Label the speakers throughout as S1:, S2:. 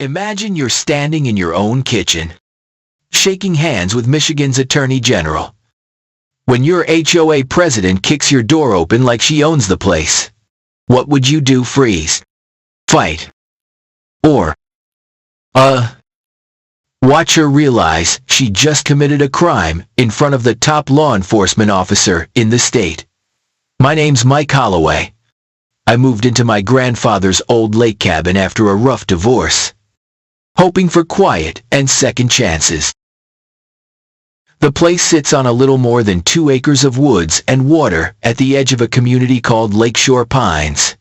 S1: Imagine you're standing in your own kitchen, shaking hands with Michigan's Attorney General, when your HOA president kicks your door open like she owns the place. What would you do? Freeze? Fight? Or, watch her realize she just committed a crime in front of the top law enforcement officer in the state. My name's Mike Holloway. I moved into my grandfather's old lake cabin after a rough divorce, hoping for quiet and second chances. The place sits on a little more than 2 acres of woods and water at the edge of a community called Lakeshore Pines.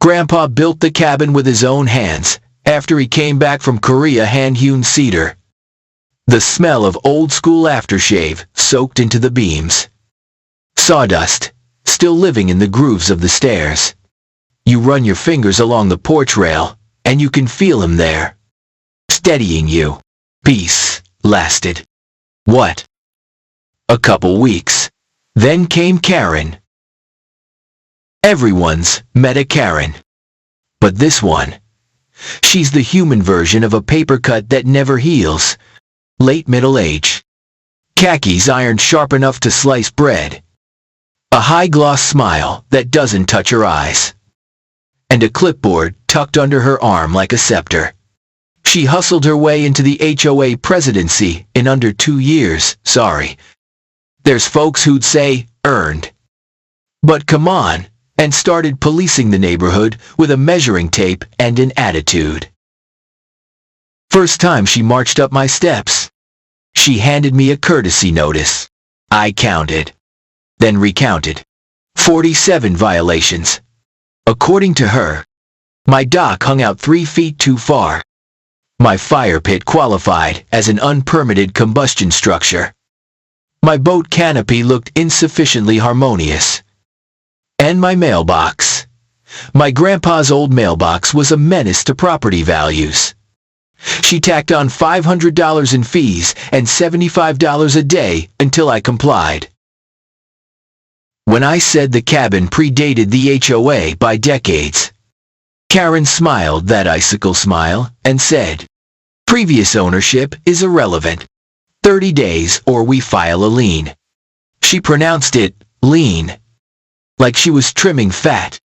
S1: Grandpa built the cabin with his own hands after he came back from Korea, hand-hewn cedar. The smell of old-school aftershave soaked into the beams. Sawdust, still living in the grooves of the stairs. You run your fingers along the porch rail, and you can feel him there, steadying you. Peace lasted. What? A couple weeks. Then came Karen. Everyone's met a Karen. But this one, she's the human version of a paper cut that never heals. Late middle age. Khakis ironed sharp enough to slice bread. A high-gloss smile that doesn't touch her eyes. And a clipboard tucked under her arm like a scepter. She hustled her way into the HOA presidency in under 2 years. Sorry. There's folks who'd say, earned. But come on, and started policing the neighborhood with a measuring tape and an attitude. First time she marched up my steps, she handed me a courtesy notice. I counted, then recounted. 47 violations. According to her, my dock hung out 3 feet too far. My fire pit qualified as an unpermitted combustion structure. My boat canopy looked insufficiently harmonious. And my mailbox. My grandpa's old mailbox was a menace to property values. She tacked on $500 in fees and $75 a day until I complied. When I said the cabin predated the HOA by decades, Karen smiled that icicle smile and said, "Previous ownership is irrelevant. 30 days or we file a lien." She pronounced it lien, like she was trimming fat.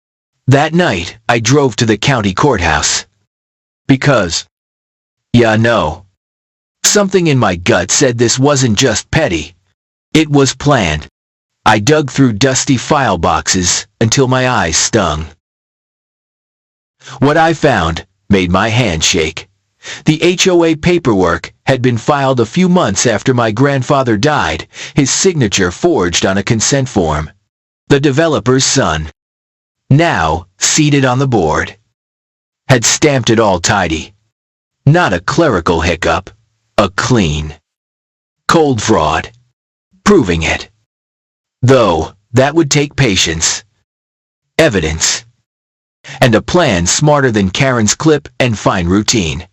S1: That night, I drove to the county courthouse. Because, something in my gut said this wasn't just petty. It was planned. I dug through dusty file boxes until my eyes stung. What I found made my hand shake. The HOA paperwork had been filed a few months after my grandfather died, his signature forged on a consent form. The developer's son, now seated on the board, had stamped it all tidy. Not a clerical hiccup, a clean, cold fraud, proving it. Though that would take patience, evidence, and a plan smarter than Karen's clip and fine routine.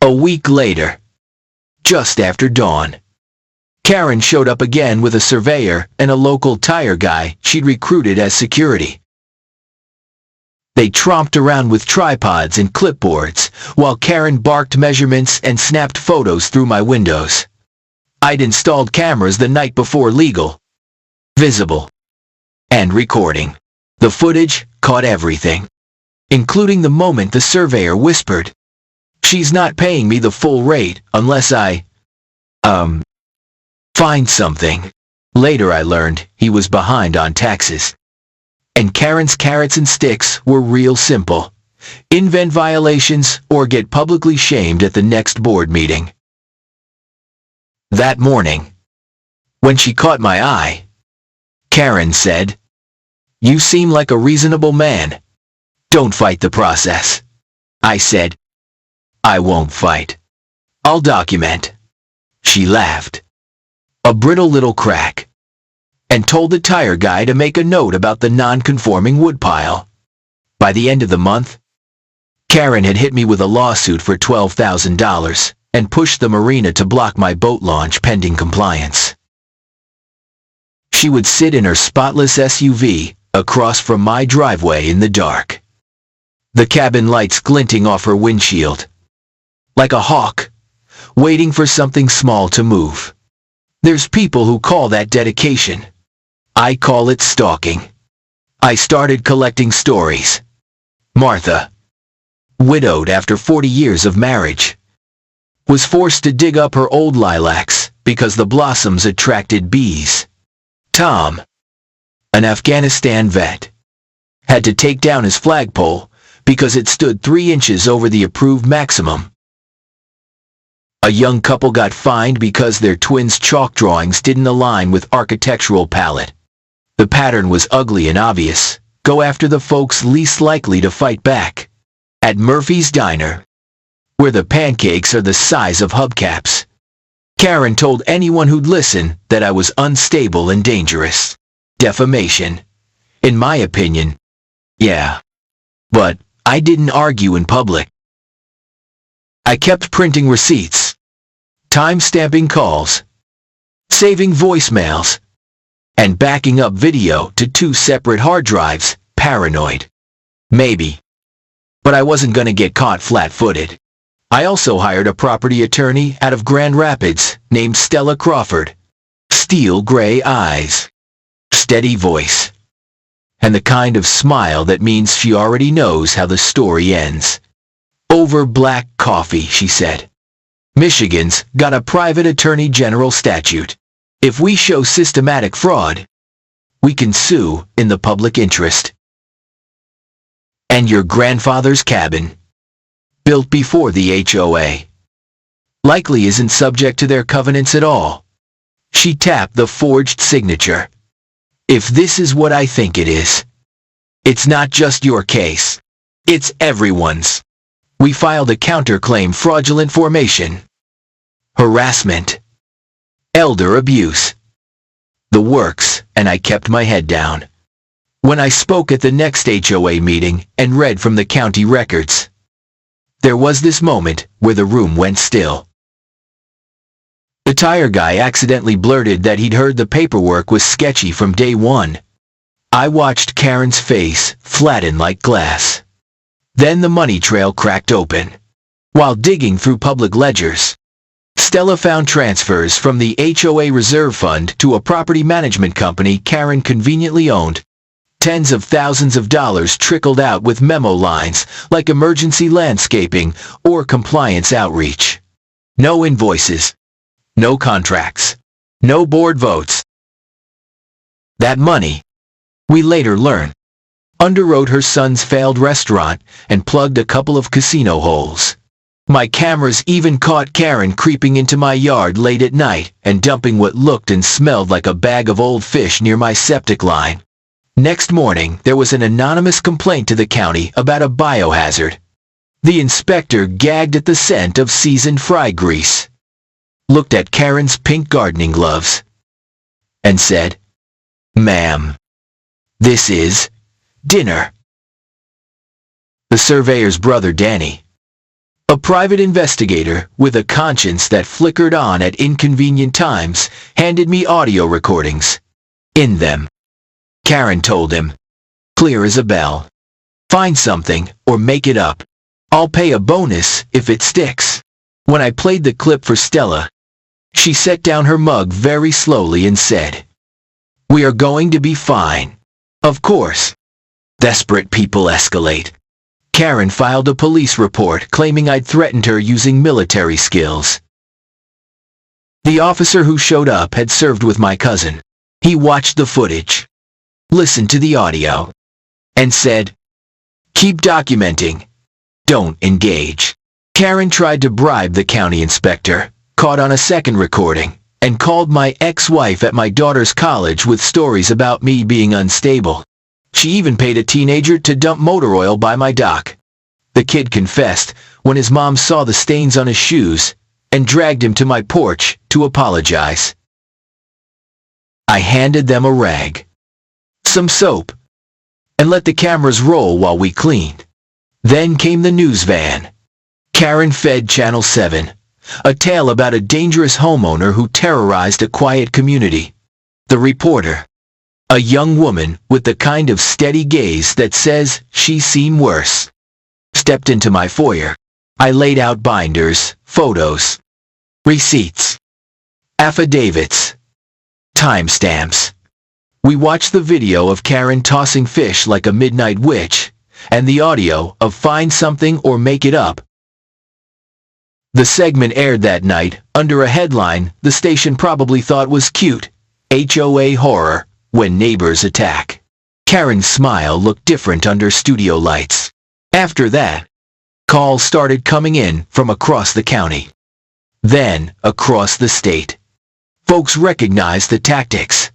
S1: A week later, just after dawn, Karen showed up again with a surveyor and a local tire guy she'd recruited as security. They tromped around with tripods and clipboards, while Karen barked measurements and snapped photos through my windows. I'd installed cameras the night before, legal, visible, and recording. The footage caught everything, including the moment the surveyor whispered, "She's not paying me the full rate unless I, find something." Later I learned he was behind on taxes. And Karen's carrots and sticks were real simple. Invent violations or get publicly shamed at the next board meeting. That morning, when she caught my eye, Karen said, "You seem like a reasonable man. Don't fight the process." I said, "I won't fight. I'll document." She laughed, a brittle little crack, and told the tire guy to make a note about the non-conforming woodpile. By the end of the month, Karen had hit me with a lawsuit for $12,000 and pushed the marina to block my boat launch pending compliance. She would sit in her spotless SUV across from my driveway in the dark, the cabin lights glinting off her windshield. like a hawk, waiting for something small to move. There's people who call that dedication. I call it stalking. I started collecting stories. Martha, widowed after 40 years of marriage, was forced to dig up her old lilacs because the blossoms attracted bees. Tom, an Afghanistan vet, had to take down his flagpole because it stood 3 inches over the approved maximum. A young couple got fined because their twins' chalk drawings didn't align with architectural palette. The pattern was ugly and obvious. Go after the folks least likely to fight back. At Murphy's Diner, where the pancakes are the size of hubcaps, Karen told anyone who'd listen that I was unstable and dangerous. Defamation. In my opinion, yeah. But I didn't argue in public. I kept printing receipts, time-stamping calls, saving voicemails, and backing up video to 2 separate hard drives, paranoid. Maybe. But I wasn't gonna get caught flat-footed. I also hired a property attorney out of Grand Rapids named Stella Crawford. Steel gray eyes, steady voice, and the kind of smile that means she already knows how the story ends. Over black coffee, she said. Michigan's got a private attorney general statute. If we show systematic fraud, we can sue in the public interest. And your grandfather's cabin, built before the HOA, likely isn't subject to their covenants at all. She tapped the forged signature. If this is what I think it is, it's not just your case. It's everyone's. We filed a counterclaim: fraudulent formation, harassment, elder abuse, the works, and I kept my head down. When I spoke at the next HOA meeting and read from the county records, there was this moment where the room went still. The tire guy accidentally blurted that he'd heard the paperwork was sketchy from day one. I watched Karen's face flatten like glass. Then the money trail cracked open. While digging through public ledgers, Stella found transfers from the HOA reserve fund to a property management company Karen conveniently owned. Tens of thousands of dollars trickled out with memo lines like emergency landscaping or compliance outreach. No invoices, no contracts, no board votes. That money, we later learned, underwrote her son's failed restaurant and plugged a couple of casino holes. My cameras even caught Karen creeping into my yard late at night and dumping what looked and smelled like a bag of old fish near my septic line. Next morning, there was an anonymous complaint to the county about a biohazard. The inspector gagged at the scent of seasoned fry grease, looked at Karen's pink gardening gloves, and said, "Ma'am, this is dinner." The surveyor's brother Danny, a private investigator with a conscience that flickered on at inconvenient times, handed me audio recordings. In them, Karen told him, clear as a bell, "Find something or make it up. I'll pay a bonus if it sticks." When I played the clip for Stella, she set down her mug very slowly and said, "We are going to be fine. Of course. Desperate people escalate." Karen filed a police report claiming I'd threatened her using military skills. The officer who showed up had served with my cousin. He watched the footage, listened to the audio, and said, "Keep documenting. Don't engage." Karen tried to bribe the county inspector, caught on a second recording, and called my ex-wife at my daughter's college with stories about me being unstable. She even paid a teenager to dump motor oil by my dock. The kid confessed when his mom saw the stains on his shoes and dragged him to my porch to apologize. I handed them a rag, some soap, and let the cameras roll while we cleaned. Then came the news van. Karen fed Channel 7, a tale about a dangerous homeowner who terrorized a quiet community. The reporter, a young woman with the kind of steady gaze that says she's seen worse, stepped into my foyer. I laid out binders, photos, receipts, affidavits, timestamps. We watched the video of Karen tossing fish like a midnight witch, and the audio of find something or make it up. The segment aired that night under a headline the station probably thought was cute: HOA horror when neighbors attack. Karen's smile looked different under studio lights. After that, calls started coming in from across the county. Then, across the state. Folks recognized the tactics.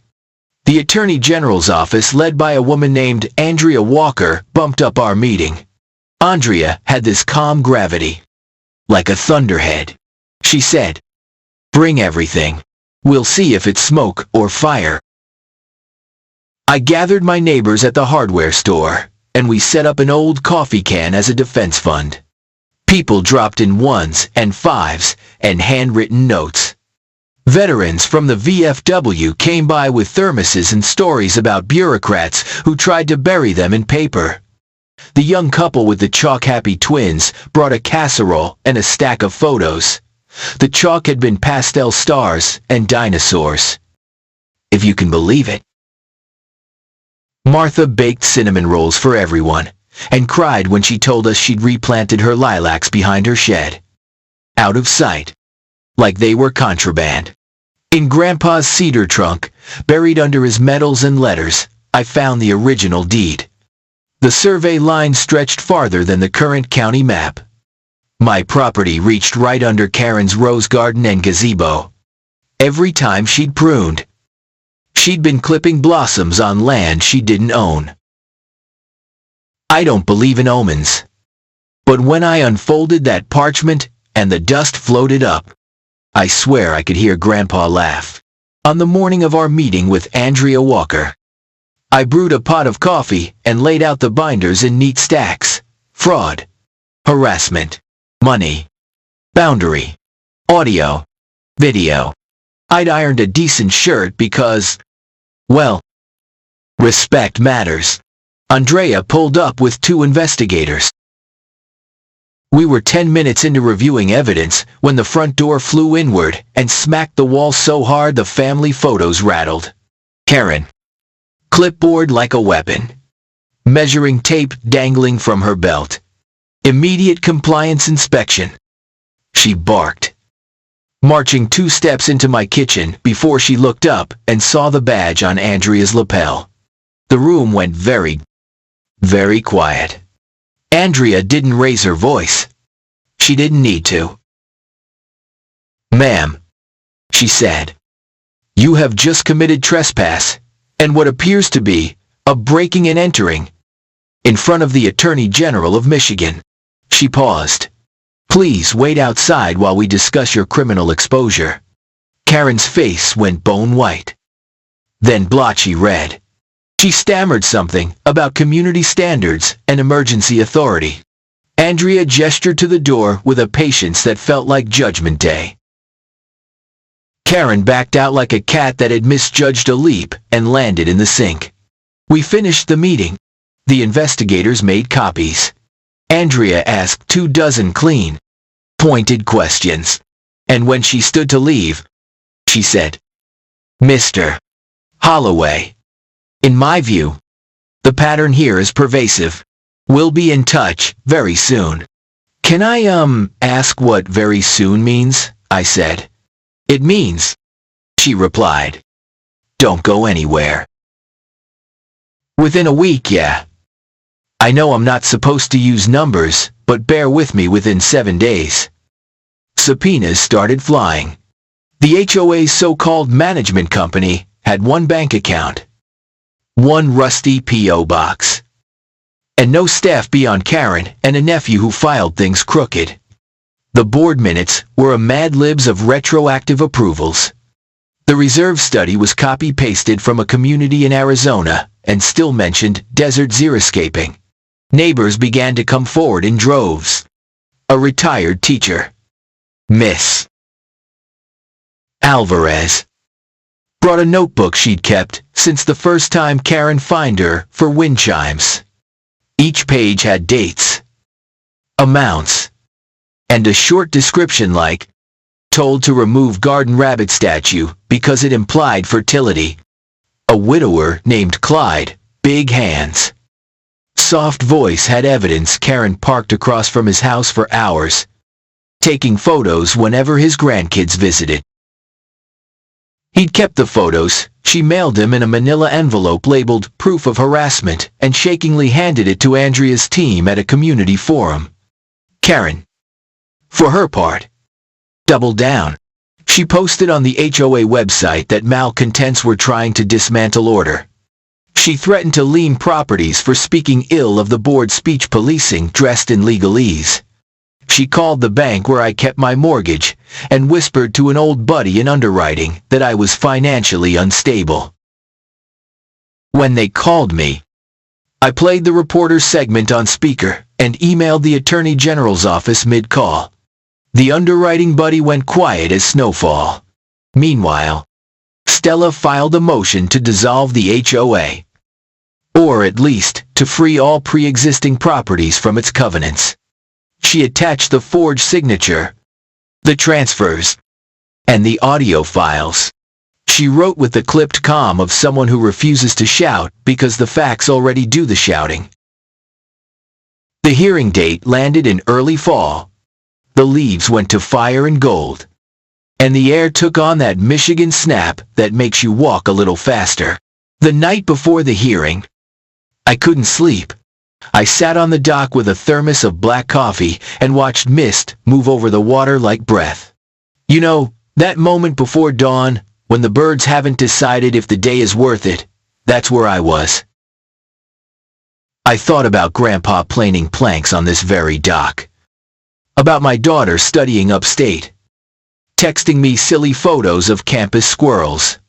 S1: The Attorney General's office, led by a woman named Andrea Walker, bumped up our meeting. Andrea had this calm gravity. Like a thunderhead. She said, "Bring everything. We'll see if it's smoke or fire." I gathered my neighbors at the hardware store, and we set up an old coffee can as a defense fund. People dropped in 1s and 5s and handwritten notes. Veterans from the VFW came by with thermoses and stories about bureaucrats who tried to bury them in paper. The young couple with the chalk-happy twins brought a casserole and a stack of photos. The chalk had been pastel stars and dinosaurs. If you can believe it. Martha baked cinnamon rolls for everyone, and cried when she told us she'd replanted her lilacs behind her shed. Out of sight. Like they were contraband. In Grandpa's cedar trunk, buried under his medals and letters, I found the original deed. The survey line stretched farther than the current county map. My property reached right under Karen's rose garden and gazebo. Every time she'd pruned, she'd been clipping blossoms on land she didn't own. I don't believe in omens. But when I unfolded that parchment and the dust floated up, I swear I could hear Grandpa laugh. On the morning of our meeting with Andrea Walker, I brewed a pot of coffee and laid out the binders in neat stacks. Fraud, harassment, money, boundary, audio, video. I'd ironed a decent shirt because, well, respect matters. Andrea pulled up with 2 investigators. We were 10 minutes into reviewing evidence when the front door flew inward and smacked the wall so hard the family photos rattled. Karen. Clipboard like a weapon. Measuring tape dangling from her belt. Immediate compliance inspection. She barked. Marching 2 steps into my kitchen before she looked up and saw the badge on Andrea's lapel. The room went very quiet. Andrea didn't raise her voice. She didn't need to. "Ma'am," she said, "you have just committed trespass, and what appears to be a breaking and entering, in front of the Attorney General of Michigan." She paused. "Please wait outside while we discuss your criminal exposure." Karen's face went bone white. Then blotchy red. She stammered something about community standards and emergency authority. Andrea gestured to the door with a patience that felt like Judgment Day. Karen backed out like a cat that had misjudged a leap and landed in the sink. We finished the meeting. The investigators made copies. Andrea asked 24 clean, pointed questions. And when she stood to leave, she said, "Mr. Holloway, in my view, the pattern here is pervasive. We'll be in touch very soon." "Can I, ask what very soon means?" I said. "It means," she replied, "don't go anywhere." Within a week, yeah. I know I'm not supposed to use numbers, but bear with me. Within 7 days, subpoenas started flying. The HOA's so-called management company had 1 bank account, 1 rusty P.O. box, and no staff beyond Karen and a nephew who filed things crooked. The board minutes were a Mad Libs of retroactive approvals. The reserve study was copy-pasted from a community in Arizona and still mentioned desert xeriscaping. Neighbors began to come forward in droves. A retired teacher, Miss Alvarez, brought a notebook she'd kept since the first time Karen fined her for wind chimes. Each page had dates, amounts, and a short description like, told to remove garden rabbit statue because it implied fertility. A widower named Clyde, big hands. Soft voice had evidence Karen parked across from his house for hours, taking photos whenever his grandkids visited. He'd kept the photos. She mailed him in a manila envelope labeled proof of harassment and shakingly handed it to Andrea's team at a community forum. Karen, for her part, doubled down. She posted on the HOA website that malcontents were trying to dismantle order. She threatened to lien properties for speaking ill of the board's speech policing dressed in legalese. She called the bank where I kept my mortgage and whispered to an old buddy in underwriting that I was financially unstable. When they called me, I played the reporter's segment on speaker and emailed the Attorney General's office mid-call. The underwriting buddy went quiet as snowfall. Meanwhile, Stella filed a motion to dissolve the HOA, or at least to free all pre-existing properties from its covenants. She attached the forged signature, the transfers, and the audio files. She wrote with the clipped calm of someone who refuses to shout because the facts already do the shouting. The hearing date landed in early fall. The leaves went to fire and gold, and the air took on that Michigan snap that makes you walk a little faster. The night before the hearing, I couldn't sleep. I sat on the dock with a thermos of black coffee and watched mist move over the water like breath. You know, that moment before dawn, when the birds haven't decided if the day is worth it, that's where I was. I thought about Grandpa planing planks on this very dock. About my daughter studying upstate, texting me silly photos of campus squirrels.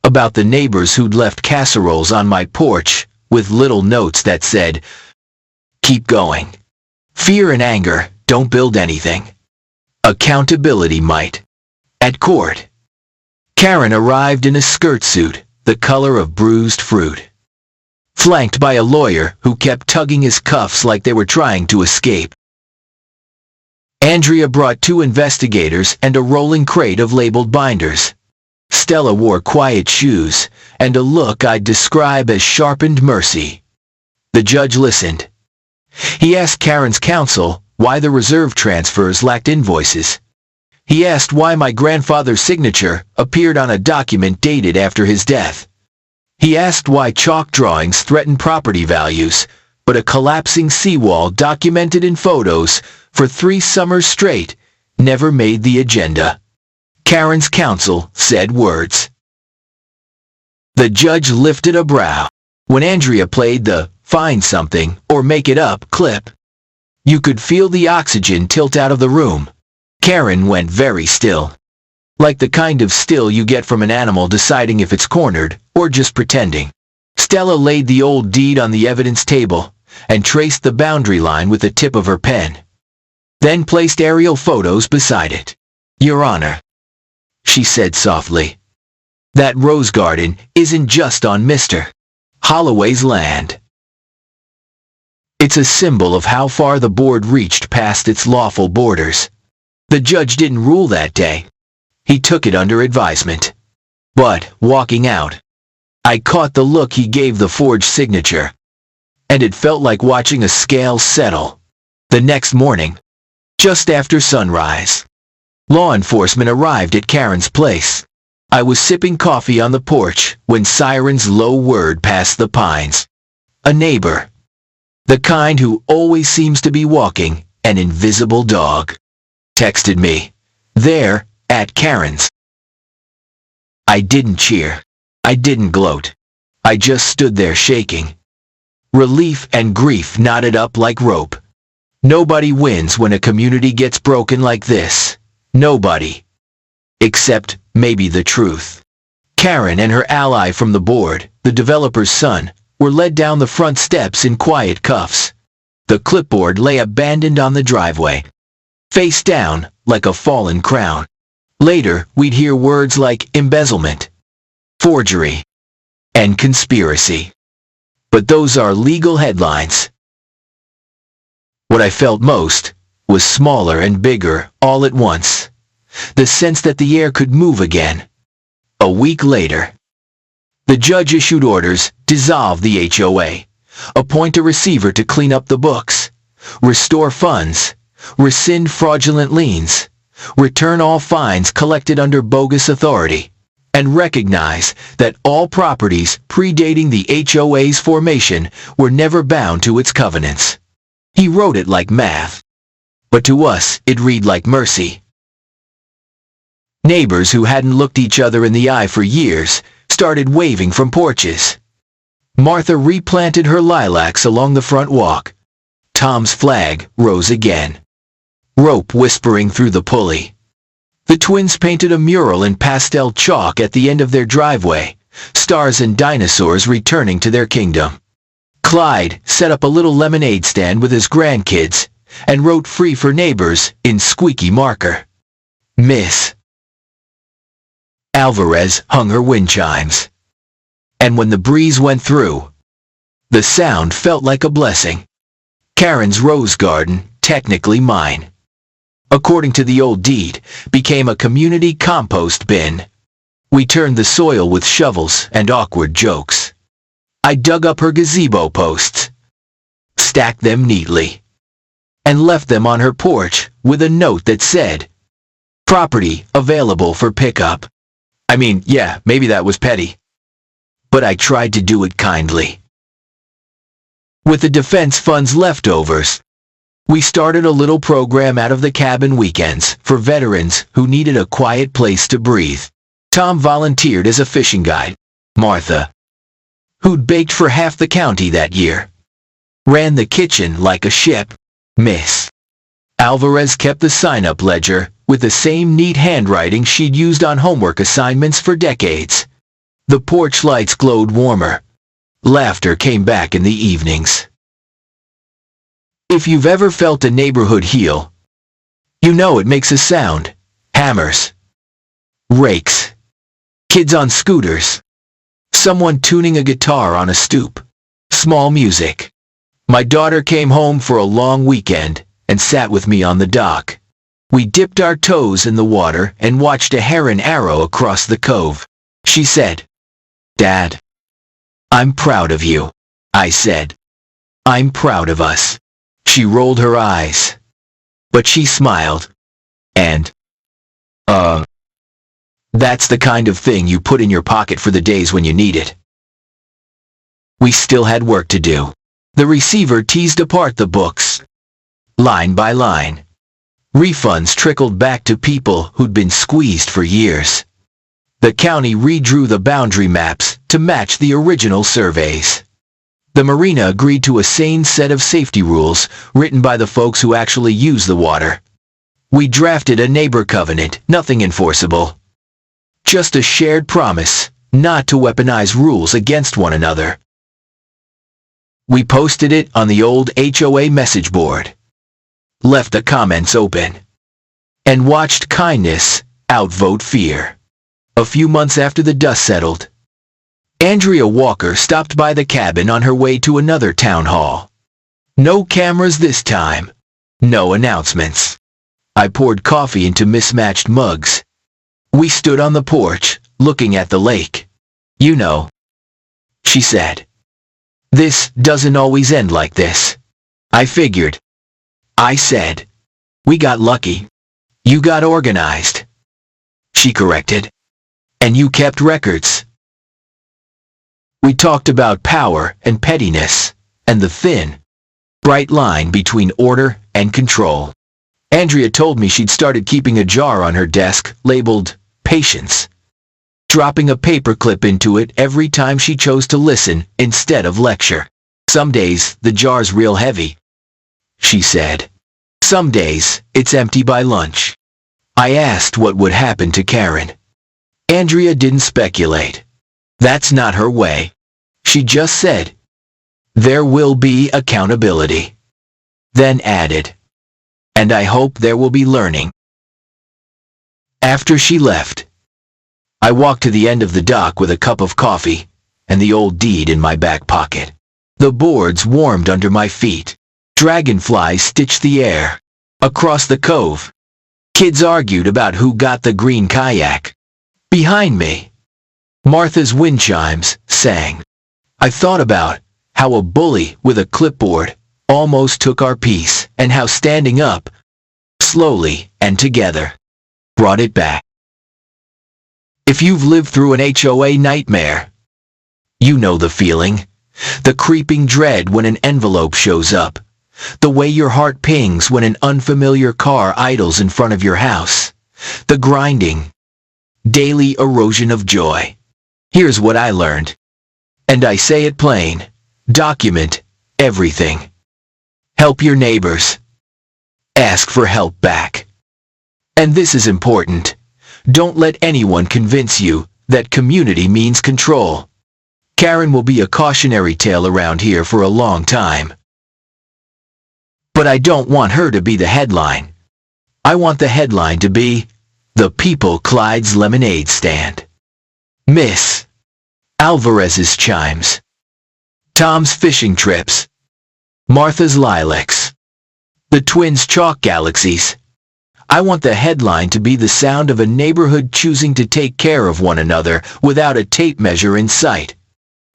S1: About the neighbors who'd left casseroles on my porch with little notes that said, "Keep going. Fear and anger don't build anything. Accountability might." At court, Karen arrived in a skirt suit, the color of bruised fruit, flanked by a lawyer who kept tugging his cuffs like they were trying to escape. Andrea brought 2 investigators and a rolling crate of labeled binders. Stella wore quiet shoes and a look I'd describe as sharpened mercy. The judge listened. He asked Karen's counsel why the reserve transfers lacked invoices. He asked why my grandfather's signature appeared on a document dated after his death. He asked why chalk drawings threatened property values, but a collapsing seawall documented in photos for 3 summers straight never made the agenda. Karen's counsel said words. The judge lifted a brow. When Andrea played the "find something or make it up" clip, you could feel the oxygen tilt out of the room. Karen went very still, like the kind of still you get from an animal deciding if it's cornered or just pretending. Stella laid the old deed on the evidence table and traced the boundary line with the tip of her pen, then placed aerial photos beside it. "Your Honor," she said softly, "that rose garden isn't just on Mr. Holloway's land. It's a symbol of how far the board reached past its lawful borders." The judge didn't rule that day. He took it under advisement. But, walking out, I caught the look he gave the forged signature, and it felt like watching a scale settle. The next morning, just after sunrise, law enforcement arrived at Karen's place. I was sipping coffee on the porch when Siren's low word passed the pines. A neighbor, the kind who always seems to be walking an invisible dog, texted me, "There, at Karen's." I didn't cheer. I didn't gloat. I just stood there shaking. Relief and grief knotted up like rope. Nobody wins when a community gets broken like this. Nobody. Except maybe the truth. Karen and her ally from the board, the developer's son, were led down the front steps in quiet cuffs. The clipboard lay abandoned on the driveway, face down like a fallen crown. Later, we'd hear words like embezzlement, forgery, and conspiracy. But those are legal headlines. What I felt most was smaller and bigger all at once. The sense that the air could move again. A week later, the judge issued orders: dissolve the HOA, appoint a receiver to clean up the books, restore funds, rescind fraudulent liens, return all fines collected under bogus authority, and recognize that all properties predating the HOA's formation were never bound to its covenants. He wrote it like math, but to us it read like mercy. Neighbors who hadn't looked each other in the eye for years started waving from porches. Martha replanted her lilacs along the front walk. Tom's flag rose again, rope whispering through the pulley. The twins painted a mural in pastel chalk at the end of their driveway, stars and dinosaurs returning to their kingdom. Clyde set up a little lemonade stand with his grandkids and wrote "Free for Neighbors" in squeaky marker. Miss Alvarez hung her wind chimes, and when the breeze went through, the sound felt like a blessing. Karen's rose garden, technically mine, according to the old deed, became a community compost bin. We turned the soil with shovels and awkward jokes. I dug up her gazebo posts, stacked them neatly, and left them on her porch with a note that said, "Property available for pickup." I mean, yeah, maybe that was petty, but I tried to do it kindly. With the defense funds leftovers, we started a little program out of the cabin weekends for veterans who needed a quiet place to breathe. Tom volunteered as a fishing guide. Martha, who'd baked for half the county that year, ran the kitchen like a ship. Miss Alvarez kept the sign-up ledger with the same neat handwriting she'd used on homework assignments for decades. The porch lights glowed warmer. Laughter came back in the evenings. If you've ever felt a neighborhood heal, you know it makes a sound. Hammers, rakes, kids on scooters, someone tuning a guitar on a stoop, small music. My daughter came home for a long weekend and sat with me on the dock. We dipped our toes in the water and watched a heron arrow across the cove. She said, "Dad, I'm proud of you." I said, "I'm proud of us." She rolled her eyes, but she smiled. And, that's the kind of thing you put in your pocket for the days when you need it. We still had work to do. The receiver teased apart the books, line by line. Refunds trickled back to people who'd been squeezed for years. The county redrew the boundary maps to match the original surveys. The marina agreed to a sane set of safety rules written by the folks who actually use the water. We drafted a neighbor covenant, nothing enforceable. Just a shared promise not to weaponize rules against one another. We posted it on the old HOA message board, left the comments open, and watched kindness outvote fear. A few months after the dust settled, Andrea Walker stopped by the cabin on her way to another town hall. No cameras this time, no announcements. I poured coffee into mismatched mugs. We stood on the porch, looking at the lake. "You know," she said, "this doesn't always end like this." I figured. I said, "We got lucky. You got organized." She corrected. "And you kept records." We talked about power and pettiness, and the thin, bright line between order and control. Andrea told me she'd started keeping a jar on her desk labeled "Patience," dropping a paperclip into it every time she chose to listen instead of lecture. "Some days the jar's real heavy," she said. "Some days it's empty by lunch." I asked what would happen to Karen. Andrea didn't speculate. That's not her way. She just said, "There will be accountability." Then added, "And I hope there will be learning." After she left, I walked to the end of the dock with a cup of coffee and the old deed in my back pocket. The boards warmed under my feet. Dragonflies stitched the air. Across the cove, kids argued about who got the green kayak. Behind me, Martha's wind chimes sang. I thought about how a bully with a clipboard almost took our peace, and how standing up, slowly and together, brought it back. If you've lived through an HOA nightmare, you know the feeling. The creeping dread when an envelope shows up. The way your heart pings when an unfamiliar car idles in front of your house. The grinding, daily erosion of joy. Here's what I learned. And I say it plain. Document everything. Help your neighbors. Ask for help back. And this is important. Don't let anyone convince you that community means control. Karen will be a cautionary tale around here for a long time. But I don't want her to be the headline. I want the headline to be, The People Clyde's Lemonade Stand. Miss Alvarez's chimes. Tom's fishing trips. Martha's lilacs. The twins' chalk galaxies. I want the headline to be the sound of a neighborhood choosing to take care of one another without a tape measure in sight.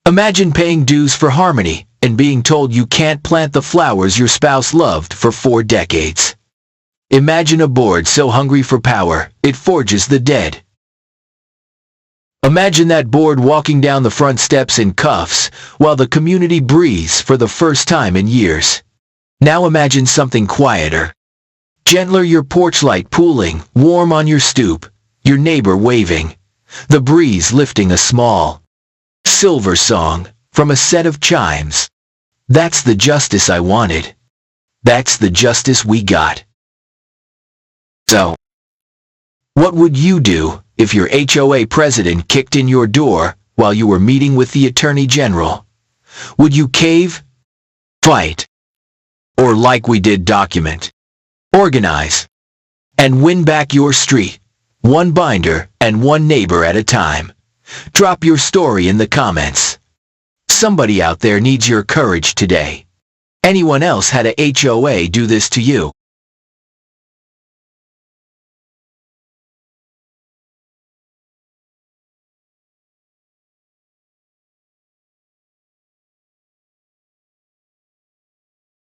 S1: Imagine paying dues for harmony and being told you can't plant the flowers your spouse loved for 4 decades. Imagine a board so hungry for power, it forges the dead. Imagine that board walking down the front steps in cuffs while the community breathes for the first time in years. Now imagine something quieter. Gentler, your porch light pooling, warm on your stoop, your neighbor waving, the breeze lifting a small silver song from a set of chimes. That's the justice I wanted. That's the justice we got. So, what would you do if your HOA president kicked in your door while you were meeting with the Attorney General? Would you cave, fight, or like we did, document, organize, and win back your street, one binder and one neighbor at a time? Drop your story in the comments. Somebody out there needs your courage today. Anyone else had a HOA do this to you?